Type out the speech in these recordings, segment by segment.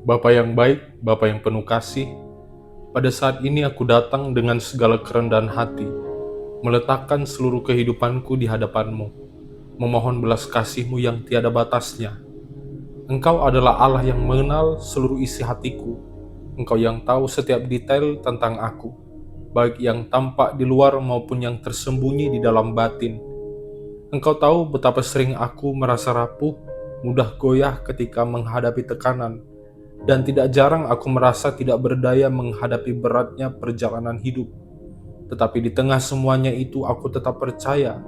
Bapa yang baik, Bapa yang penuh kasih, pada saat ini aku datang dengan segala kerendahan hati, meletakkan seluruh kehidupanku di hadapan-Mu, memohon belas kasih-Mu yang tiada batasnya. Engkau adalah Allah yang mengenal seluruh isi hatiku. Engkau yang tahu setiap detail tentang aku, baik yang tampak di luar maupun yang tersembunyi di dalam batin. Engkau tahu betapa sering aku merasa rapuh, mudah goyah ketika menghadapi tekanan, dan tidak jarang aku merasa tidak berdaya menghadapi beratnya perjalanan hidup. Tetapi di tengah semuanya itu aku tetap percaya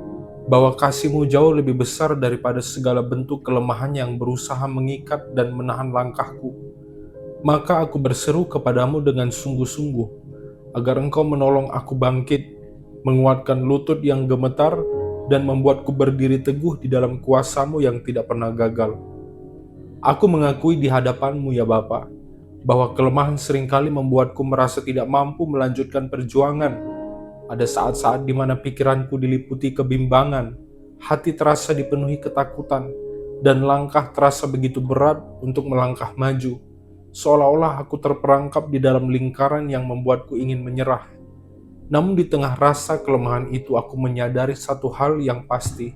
bahwa kasih-Mu jauh lebih besar daripada segala bentuk kelemahan yang berusaha mengikat dan menahan langkahku. Maka aku berseru kepadamu dengan sungguh-sungguh, agar Engkau menolong aku bangkit, menguatkan lutut yang gemetar, dan membuatku berdiri teguh di dalam kuasa-Mu yang tidak pernah gagal. Aku mengakui di hadapan-Mu ya Bapa, bahwa kelemahan seringkali membuatku merasa tidak mampu melanjutkan perjuangan. Ada saat-saat di mana pikiranku diliputi kebimbangan, hati terasa dipenuhi ketakutan, dan langkah terasa begitu berat untuk melangkah maju. Seolah-olah aku terperangkap di dalam lingkaran yang membuatku ingin menyerah. Namun di tengah rasa kelemahan itu aku menyadari satu hal yang pasti,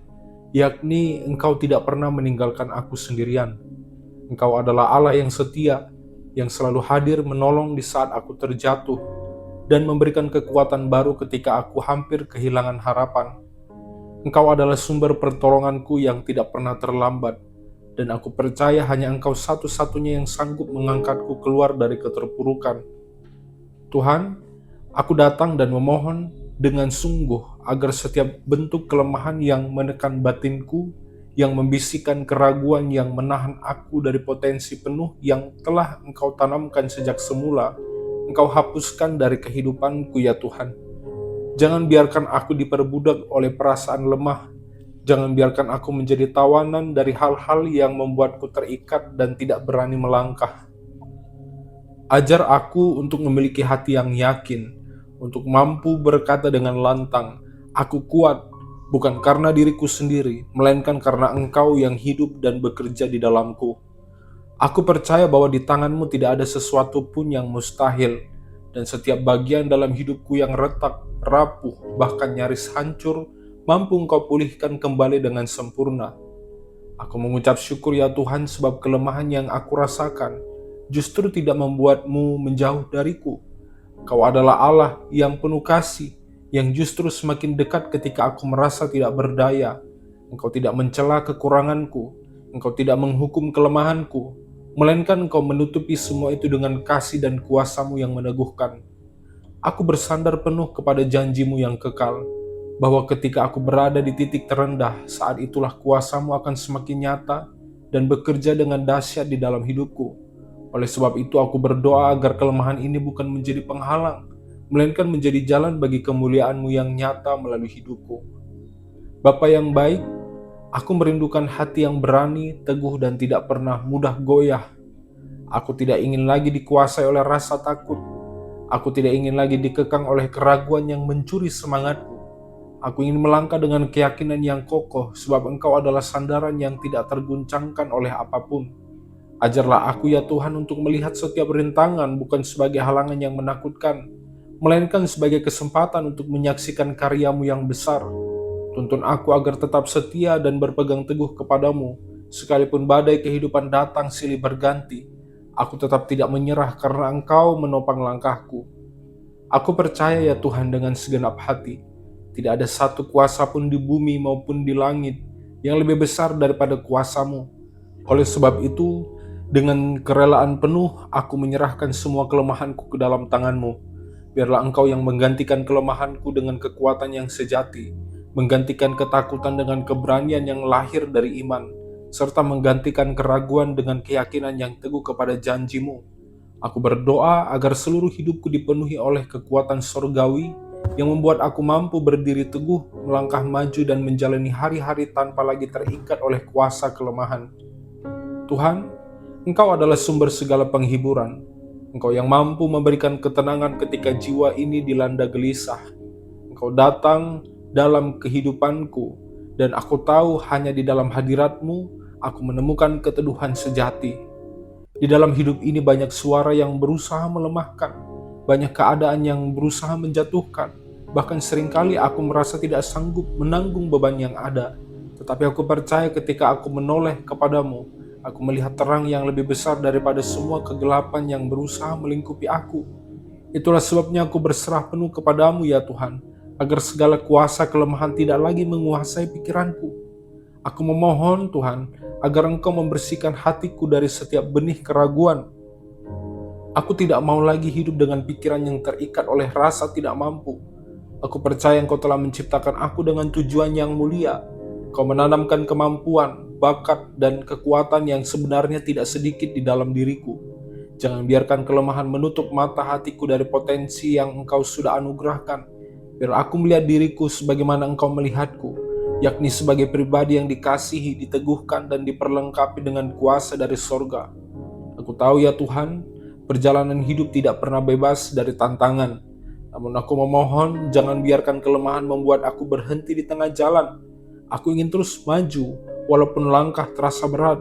yakni Engkau tidak pernah meninggalkan aku sendirian. Engkau adalah Allah yang setia, yang selalu hadir menolong di saat aku terjatuh, dan memberikan kekuatan baru ketika aku hampir kehilangan harapan. Engkau adalah sumber pertolonganku yang tidak pernah terlambat, dan aku percaya hanya Engkau satu-satunya yang sanggup mengangkatku keluar dari keterpurukan. Tuhan, aku datang dan memohon dengan sungguh agar setiap bentuk kelemahan yang menekan batinku, yang membisikkan keraguan yang menahan aku dari potensi penuh yang telah Engkau tanamkan sejak semula, Engkau hapuskan dari kehidupanku ya Tuhan. Jangan biarkan aku diperbudak oleh perasaan lemah. Jangan biarkan aku menjadi tawanan dari hal-hal yang membuatku terikat dan tidak berani melangkah. Ajar aku untuk memiliki hati yang yakin, untuk mampu berkata dengan lantang, "Aku kuat," bukan karena diriku sendiri, melainkan karena Engkau yang hidup dan bekerja di dalamku. Aku percaya bahwa di tangan-Mu tidak ada sesuatu pun yang mustahil, dan setiap bagian dalam hidupku yang retak, rapuh, bahkan nyaris hancur, mampu Engkau pulihkan kembali dengan sempurna. Aku mengucap syukur ya Tuhan sebab kelemahan yang aku rasakan justru tidak membuat-Mu menjauh dariku. Kau adalah Allah yang penuh kasih, yang justru semakin dekat ketika aku merasa tidak berdaya. Engkau tidak mencela kekuranganku, Engkau tidak menghukum kelemahanku, melainkan Engkau menutupi semua itu dengan kasih dan kuasa-Mu yang meneguhkan. Aku bersandar penuh kepada janji-Mu yang kekal, bahwa ketika aku berada di titik terendah, saat itulah kuasa-Mu akan semakin nyata dan bekerja dengan dahsyat di dalam hidupku. Oleh sebab itu aku berdoa agar kelemahan ini bukan menjadi penghalang, melainkan menjadi jalan bagi kemuliaan-Mu yang nyata melalui hidupku. Bapa yang baik, aku merindukan hati yang berani, teguh, dan tidak pernah mudah goyah. Aku tidak ingin lagi dikuasai oleh rasa takut. Aku tidak ingin lagi dikekang oleh keraguan yang mencuri semangatku. Aku ingin melangkah dengan keyakinan yang kokoh, sebab Engkau adalah sandaran yang tidak terguncangkan oleh apapun. Ajarlah aku ya Tuhan untuk melihat setiap rintangan bukan sebagai halangan yang menakutkan, melainkan sebagai kesempatan untuk menyaksikan karya-Mu yang besar. Tuntun aku agar tetap setia dan berpegang teguh kepadamu, sekalipun badai kehidupan datang silih berganti. Aku tetap tidak menyerah karena Engkau menopang langkahku. Aku percaya ya Tuhan dengan segenap hati, tidak ada satu kuasa pun di bumi maupun di langit yang lebih besar daripada kuasa-Mu. Oleh sebab itu, dengan kerelaan penuh, aku menyerahkan semua kelemahanku ke dalam tangan-Mu. Biarlah Engkau yang menggantikan kelemahanku dengan kekuatan yang sejati, menggantikan ketakutan dengan keberanian yang lahir dari iman, serta menggantikan keraguan dengan keyakinan yang teguh kepada janji-Mu. Aku berdoa agar seluruh hidupku dipenuhi oleh kekuatan surgawi yang membuat aku mampu berdiri teguh, melangkah maju, dan menjalani hari-hari tanpa lagi terikat oleh kuasa kelemahan. Tuhan, Engkau adalah sumber segala penghiburan. Engkau yang mampu memberikan ketenangan ketika jiwa ini dilanda gelisah. Engkau datang dalam kehidupanku, dan aku tahu hanya di dalam hadirat-Mu aku menemukan keteduhan sejati. Di dalam hidup ini banyak suara yang berusaha melemahkan, banyak keadaan yang berusaha menjatuhkan. Bahkan seringkali aku merasa tidak sanggup menanggung beban yang ada. Tetapi aku percaya ketika aku menoleh kepadamu, aku melihat terang yang lebih besar daripada semua kegelapan yang berusaha melingkupi aku. Itulah sebabnya aku berserah penuh kepadamu ya Tuhan, agar segala kuasa kelemahan tidak lagi menguasai pikiranku. Aku memohon Tuhan, agar Engkau membersihkan hatiku dari setiap benih keraguan. Aku tidak mau lagi hidup dengan pikiran yang terikat oleh rasa tidak mampu. Aku percaya Engkau telah menciptakan aku dengan tujuan yang mulia. Kau menanamkan kemampuan, bakat, dan kekuatan yang sebenarnya tidak sedikit di dalam diriku. Jangan biarkan kelemahan menutup mata hatiku dari potensi yang Engkau sudah anugerahkan. Biar aku melihat diriku sebagaimana Engkau melihatku, yakni sebagai pribadi yang dikasihi, diteguhkan, dan diperlengkapi dengan kuasa dari sorga. Aku tahu ya Tuhan, perjalanan hidup tidak pernah bebas dari tantangan. Namun aku memohon, jangan biarkan kelemahan membuat aku berhenti di tengah jalan. Aku ingin terus maju, walaupun langkah terasa berat.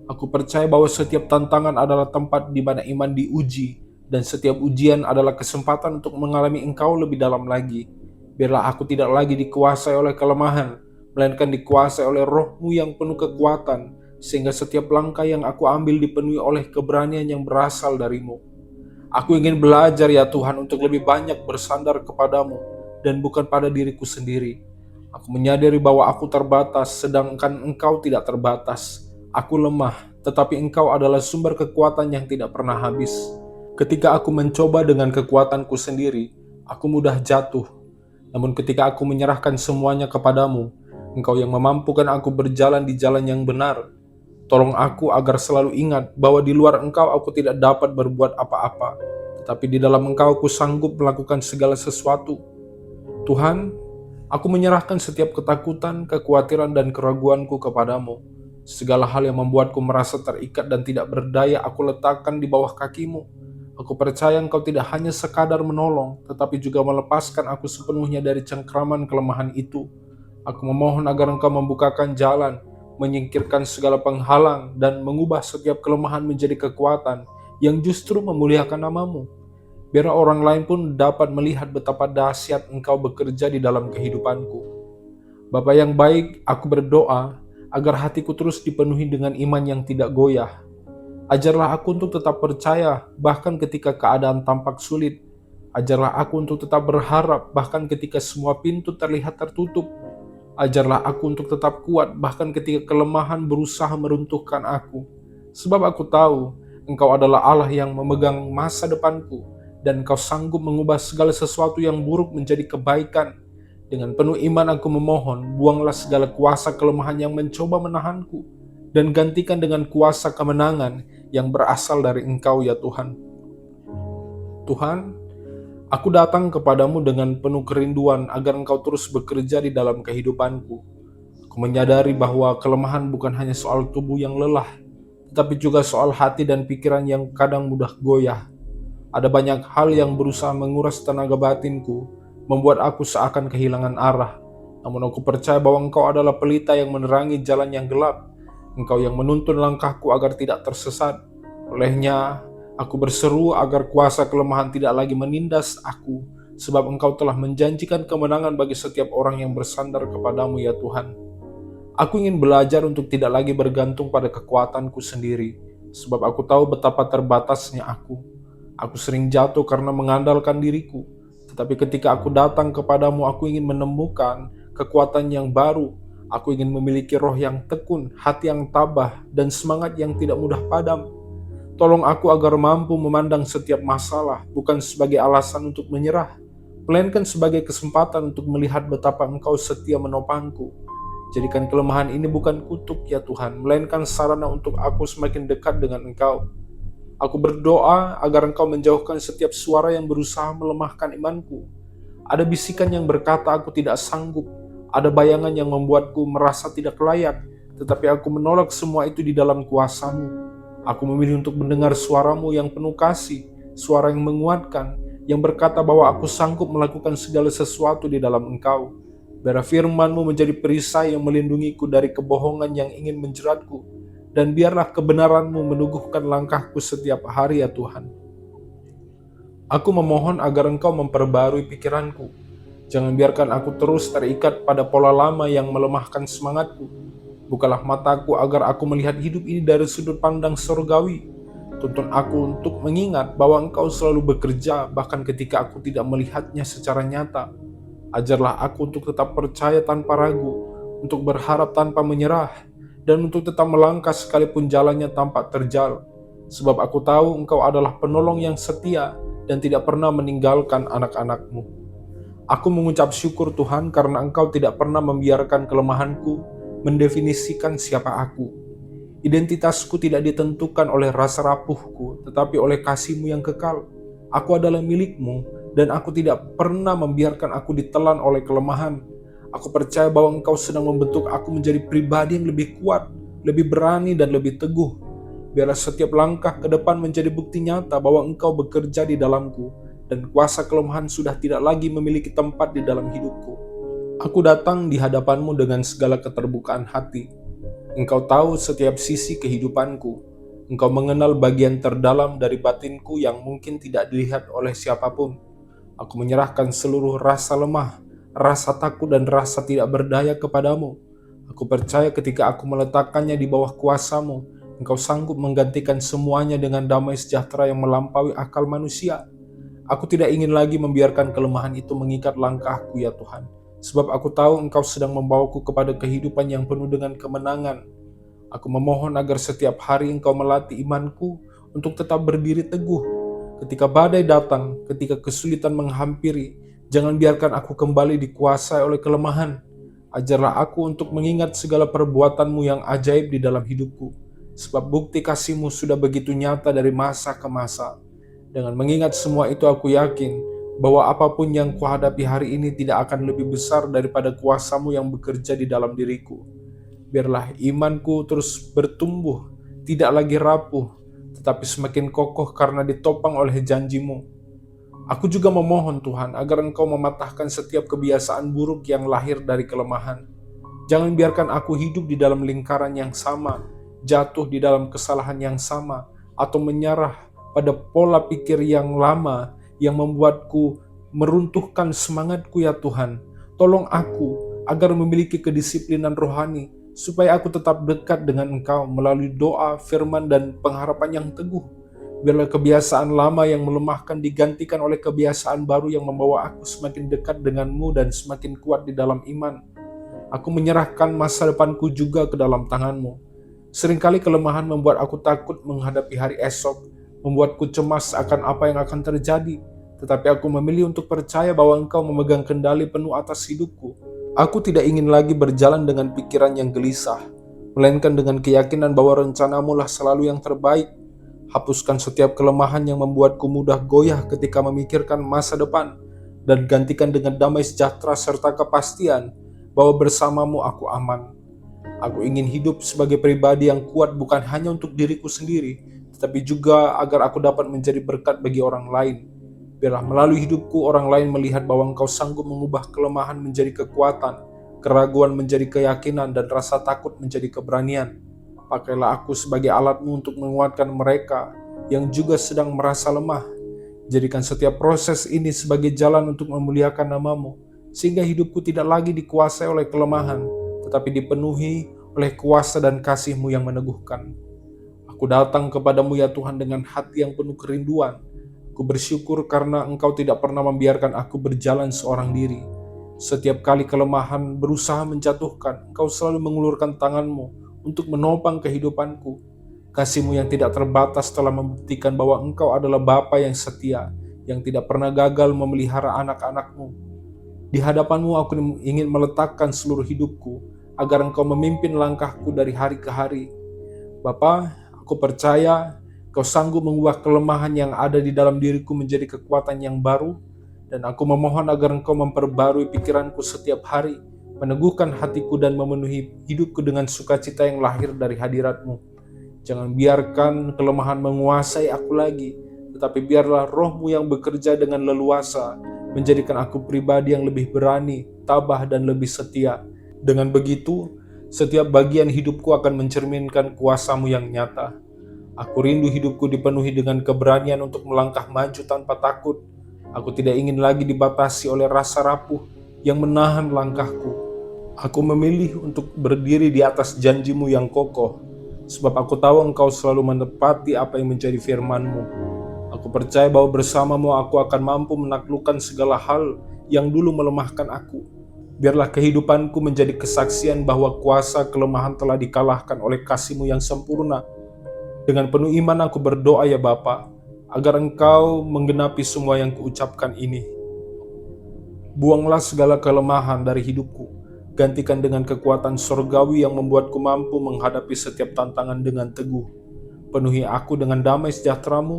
Aku percaya bahwa setiap tantangan adalah tempat di mana iman diuji, dan setiap ujian adalah kesempatan untuk mengalami Engkau lebih dalam lagi. Biarlah aku tidak lagi dikuasai oleh kelemahan, melainkan dikuasai oleh Roh-Mu yang penuh kekuatan, sehingga setiap langkah yang aku ambil dipenuhi oleh keberanian yang berasal dari-Mu. Aku ingin belajar ya Tuhan untuk lebih banyak bersandar kepadamu dan bukan pada diriku sendiri. Aku menyadari bahwa aku terbatas, sedangkan Engkau tidak terbatas. Aku lemah, tetapi Engkau adalah sumber kekuatan yang tidak pernah habis. Ketika aku mencoba dengan kekuatanku sendiri, aku mudah jatuh. Namun ketika aku menyerahkan semuanya kepadamu, Engkau yang memampukan aku berjalan di jalan yang benar. Tolong aku agar selalu ingat bahwa di luar Engkau aku tidak dapat berbuat apa-apa, tetapi di dalam Engkau aku sanggup melakukan segala sesuatu. Tuhan, aku menyerahkan setiap ketakutan, kekhawatiran, dan keraguanku kepadamu. Segala hal yang membuatku merasa terikat dan tidak berdaya aku letakkan di bawah kaki-Mu. Aku percaya Engkau tidak hanya sekadar menolong, tetapi juga melepaskan aku sepenuhnya dari cengkraman kelemahan itu. Aku memohon agar Engkau membukakan jalan, menyingkirkan segala penghalang, dan mengubah setiap kelemahan menjadi kekuatan yang justru memuliakan nama-Mu. Biar orang lain pun dapat melihat betapa dahsyat Engkau bekerja di dalam kehidupanku. Bapa yang baik, aku berdoa agar hatiku terus dipenuhi dengan iman yang tidak goyah. Ajarlah aku untuk tetap percaya bahkan ketika keadaan tampak sulit. Ajarlah aku untuk tetap berharap bahkan ketika semua pintu terlihat tertutup. Ajarlah aku untuk tetap kuat bahkan ketika kelemahan berusaha meruntuhkan aku. Sebab aku tahu Engkau adalah Allah yang memegang masa depanku, dan Engkau sanggup mengubah segala sesuatu yang buruk menjadi kebaikan. Dengan penuh iman aku memohon, buanglah segala kuasa kelemahan yang mencoba menahanku, dan gantikan dengan kuasa kemenangan yang berasal dari Engkau ya Tuhan. Tuhan, aku datang kepadamu dengan penuh kerinduan agar Engkau terus bekerja di dalam kehidupanku. Aku menyadari bahwa kelemahan bukan hanya soal tubuh yang lelah, tetapi juga soal hati dan pikiran yang kadang mudah goyah. Ada banyak hal yang berusaha menguras tenaga batinku, membuat aku seakan kehilangan arah. Namun aku percaya bahwa Engkau adalah pelita yang menerangi jalan yang gelap. Engkau yang menuntun langkahku agar tidak tersesat. Olehnya, aku berseru agar kuasa kelemahan tidak lagi menindas aku, sebab Engkau telah menjanjikan kemenangan bagi setiap orang yang bersandar kepadamu ya Tuhan. Aku ingin belajar untuk tidak lagi bergantung pada kekuatanku sendiri, sebab aku tahu betapa terbatasnya aku. Aku sering jatuh karena mengandalkan diriku, tetapi ketika aku datang kepadamu, aku ingin menemukan kekuatan yang baru. Aku ingin memiliki roh yang tekun, hati yang tabah, dan semangat yang tidak mudah padam. Tolong aku agar mampu memandang setiap masalah bukan sebagai alasan untuk menyerah, melainkan sebagai kesempatan untuk melihat betapa Engkau setia menopangku. Jadikan kelemahan ini bukan kutuk ya Tuhan, melainkan sarana untuk aku semakin dekat dengan Engkau. Aku berdoa agar Engkau menjauhkan setiap suara yang berusaha melemahkan imanku. Ada bisikan yang berkata aku tidak sanggup, ada bayangan yang membuatku merasa tidak layak, tetapi aku menolak semua itu di dalam kuasa-Mu. Aku memilih untuk mendengar suara-Mu yang penuh kasih, suara yang menguatkan, yang berkata bahwa aku sanggup melakukan segala sesuatu di dalam Engkau. Biar firman-Mu menjadi perisai yang melindungiku dari kebohongan yang ingin menjeratku, dan biarlah kebenaran-Mu meneguhkan langkahku setiap hari ya Tuhan. Aku memohon agar Engkau memperbarui pikiranku. Jangan biarkan aku terus terikat pada pola lama yang melemahkan semangatku. Bukalah mataku agar aku melihat hidup ini dari sudut pandang surgawi. Tuntun aku untuk mengingat bahwa Engkau selalu bekerja bahkan ketika aku tidak melihatnya secara nyata. Ajarlah aku untuk tetap percaya tanpa ragu, untuk berharap tanpa menyerah, dan untuk tetap melangkah sekalipun jalannya tampak terjal. Sebab aku tahu Engkau adalah penolong yang setia dan tidak pernah meninggalkan anak-anak-Mu. Aku mengucap syukur Tuhan karena Engkau tidak pernah membiarkan kelemahanku mendefinisikan siapa aku. Identitasku tidak ditentukan oleh rasa rapuhku, tetapi oleh kasih-Mu yang kekal. Aku adalah milik-Mu, dan aku tidak pernah membiarkan aku ditelan oleh kelemahan. Aku percaya bahwa Engkau sedang membentuk aku menjadi pribadi yang lebih kuat, lebih berani, dan lebih teguh. Biarlah setiap langkah ke depan menjadi bukti nyata bahwa Engkau bekerja di dalamku, dan kuasa kelemahan sudah tidak lagi memiliki tempat di dalam hidupku. Aku datang di hadapan-Mu dengan segala keterbukaan hati. Engkau tahu setiap sisi kehidupanku. Engkau mengenal bagian terdalam dari batinku yang mungkin tidak dilihat oleh siapapun. Aku menyerahkan seluruh rasa lemah, rasa takut, dan rasa tidak berdaya kepadamu. Aku percaya ketika aku meletakkannya di bawah kuasa-Mu, Engkau sanggup menggantikan semuanya dengan damai sejahtera yang melampaui akal manusia. Aku tidak ingin lagi membiarkan kelemahan itu mengikat langkahku ya Tuhan, sebab aku tahu Engkau sedang membawaku kepada kehidupan yang penuh dengan kemenangan. Aku memohon agar setiap hari Engkau melatih imanku untuk tetap berdiri teguh. Ketika badai datang, ketika kesulitan menghampiri, jangan biarkan aku kembali dikuasai oleh kelemahan. Ajarlah aku untuk mengingat segala perbuatan-Mu yang ajaib di dalam hidupku, sebab bukti kasih-Mu sudah begitu nyata dari masa ke masa. Dengan mengingat semua itu, aku yakin bahwa apapun yang kuhadapi hari ini tidak akan lebih besar daripada kuasa-Mu yang bekerja di dalam diriku. Biarlah imanku terus bertumbuh, tidak lagi rapuh, tetapi semakin kokoh karena ditopang oleh janji-Mu. Aku juga memohon Tuhan agar Engkau mematahkan setiap kebiasaan buruk yang lahir dari kelemahan. Jangan biarkan aku hidup di dalam lingkaran yang sama, jatuh di dalam kesalahan yang sama, atau menyerah pada pola pikir yang lama yang membuatku meruntuhkan semangatku ya Tuhan. Tolong aku agar memiliki kedisiplinan rohani, supaya aku tetap dekat dengan Engkau melalui doa, firman, dan pengharapan yang teguh. Biarlah kebiasaan lama yang melemahkan digantikan oleh kebiasaan baru yang membawa aku semakin dekat dengan-Mu dan semakin kuat di dalam iman. Aku menyerahkan masa depanku juga ke dalam tangan-Mu. Seringkali kelemahan membuat aku takut menghadapi hari esok, membuatku cemas akan apa yang akan terjadi. Tetapi aku memilih untuk percaya bahwa Engkau memegang kendali penuh atas hidupku. Aku tidak ingin lagi berjalan dengan pikiran yang gelisah, melainkan dengan keyakinan bahwa rencana-Mu lah selalu yang terbaik. Hapuskan setiap kelemahan yang membuatku mudah goyah ketika memikirkan masa depan, dan gantikan dengan damai sejahtera serta kepastian bahwa bersama-Mu aku aman. Aku ingin hidup sebagai pribadi yang kuat bukan hanya untuk diriku sendiri, tetapi juga agar aku dapat menjadi berkat bagi orang lain. Biarlah melalui hidupku orang lain melihat bahwa Engkau sanggup mengubah kelemahan menjadi kekuatan, keraguan menjadi keyakinan, dan rasa takut menjadi keberanian. Pakailah aku sebagai alat-Mu untuk menguatkan mereka yang juga sedang merasa lemah. Jadikan setiap proses ini sebagai jalan untuk memuliakan nama-Mu, sehingga hidupku tidak lagi dikuasai oleh kelemahan, tetapi dipenuhi oleh kuasa dan kasih-Mu yang meneguhkan. Aku datang kepadamu ya Tuhan dengan hati yang penuh kerinduan. Aku bersyukur karena Engkau tidak pernah membiarkan aku berjalan seorang diri. Setiap kali kelemahan berusaha menjatuhkan, Engkau selalu mengulurkan tangan-Mu untuk menopang kehidupanku. Kasih-Mu yang tidak terbatas telah membuktikan bahwa Engkau adalah Bapa yang setia, yang tidak pernah gagal memelihara anak-anak-Mu. Di hadapan-Mu aku ingin meletakkan seluruh hidupku, agar Engkau memimpin langkahku dari hari ke hari. Bapa, aku percaya Kau sanggup mengubah kelemahan yang ada di dalam diriku menjadi kekuatan yang baru, dan aku memohon agar Engkau memperbarui pikiranku setiap hari, meneguhkan hatiku dan memenuhi hidupku dengan sukacita yang lahir dari hadirat-Mu. Jangan biarkan kelemahan menguasai aku lagi, tetapi biarlah Roh-Mu yang bekerja dengan leluasa, menjadikan aku pribadi yang lebih berani, tabah, dan lebih setia. Dengan begitu, Setiap bagian hidupku akan mencerminkan kuasa-Mu yang nyata. Aku rindu hidupku dipenuhi dengan keberanian untuk melangkah maju tanpa takut. Aku tidak ingin lagi dibatasi oleh rasa rapuh yang menahan langkahku. Aku memilih untuk berdiri di atas janji-Mu yang kokoh, sebab aku tahu Engkau selalu menepati apa yang menjadi firman-Mu. Aku percaya bahwa bersama-Mu aku akan mampu menaklukkan segala hal yang dulu melemahkan aku. Biarlah kehidupanku menjadi kesaksian bahwa kuasa kelemahan telah dikalahkan oleh kasih-Mu yang sempurna. Dengan penuh iman aku berdoa ya Bapa, agar Engkau menggenapi semua yang kuucapkan ini. Buanglah segala kelemahan dari hidupku, gantikan dengan kekuatan sorgawi yang membuatku mampu menghadapi setiap tantangan dengan teguh. Penuhi aku dengan damai sejahtera-Mu,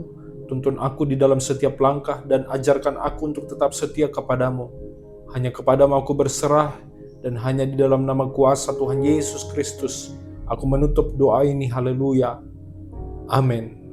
tuntun aku di dalam setiap langkah, dan ajarkan aku untuk tetap setia kepadamu. Hanya kepadamu aku berserah, dan hanya di dalam nama kuasa Tuhan Yesus Kristus aku menutup doa ini. Haleluya. Amin.